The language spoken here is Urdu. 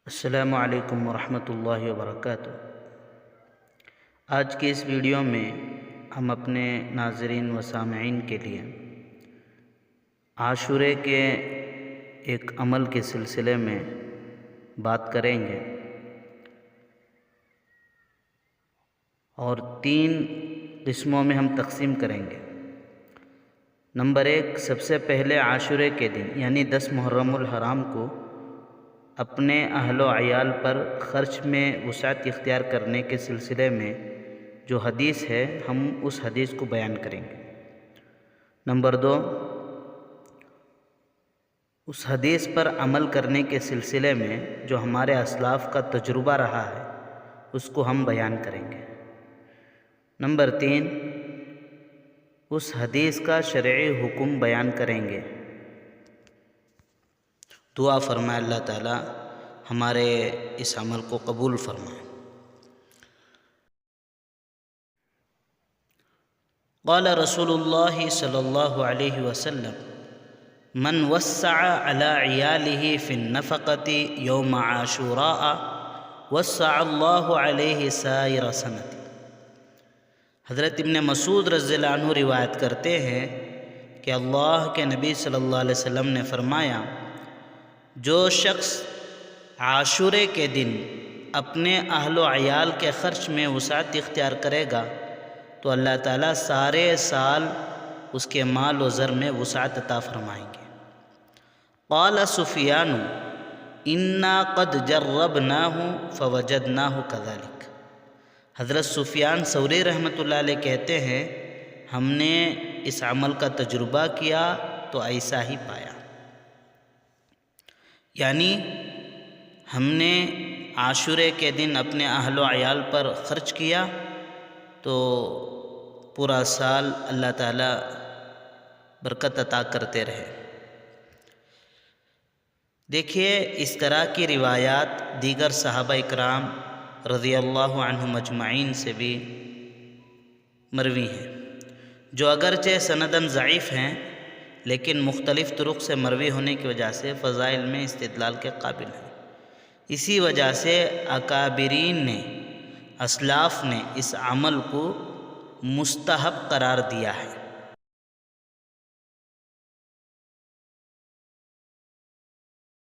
السلام علیکم ورحمۃ اللہ وبرکاتہ۔ آج کے اس ویڈیو میں ہم اپنے ناظرین و سامعین کے لیے عاشورے کے ایک عمل کے سلسلے میں بات کریں گے اور 3 قسموں میں ہم تقسیم کریں گے۔ نمبر 1، سب سے پہلے عاشورے کے دن یعنی 10 محرم الحرام کو اپنے اہل و عیال پر خرچ میں وسعت اختیار کرنے کے سلسلے میں جو حدیث ہے ہم اس حدیث کو بیان کریں گے۔ نمبر 2، اس حدیث پر عمل کرنے کے سلسلے میں جو ہمارے اسلاف کا تجربہ رہا ہے اس کو ہم بیان کریں گے۔ نمبر 3، اس حدیث کا شرعی حکم بیان کریں گے۔ دعا فرمائے اللہ تعالی ہمارے اس عمل کو قبول فرمائے۔ قال رسول اللہ صلی اللہ علیہ وسلم: من وسع على عیاله في النفقة یوم عاشوراء وسع اللہ علیہ سائر سنة۔ حضرت ابن مسعود رضی اللہ عنہ روایت کرتے ہیں کہ اللہ کے نبی صلی اللہ علیہ وسلم نے فرمایا، جو شخص عاشورے کے دن اپنے اہل و عیال کے خرچ میں وسعت اختیار کرے گا تو اللہ تعالیٰ سارے سال اس کے مال و زر میں وسعت عطا فرمائیں گے۔ قال سفیان: انا قد جربناہ فوجدناہ کذلک۔ حضرت سفیان ثوری رحمۃ اللہ علیہ کہتے ہیں، ہم نے اس عمل کا تجربہ کیا تو ایسا ہی پایا، یعنی ہم نے عاشورے کے دن اپنے اہل و عیال پر خرچ کیا تو پورا سال اللہ تعالیٰ برکت عطا کرتے رہے۔ دیکھیے، اس طرح کی روایات دیگر صحابہ اکرام رضی اللہ عنہم اجمعین سے بھی مروی ہیں، جو اگرچہ سنداً ضعیف ہیں لیکن مختلف طرق سے مروی ہونے کی وجہ سے فضائل میں استدلال کے قابل ہیں۔ اسی وجہ سے اکابرین نے، اسلاف نے اس عمل کو مستحب قرار دیا ہے۔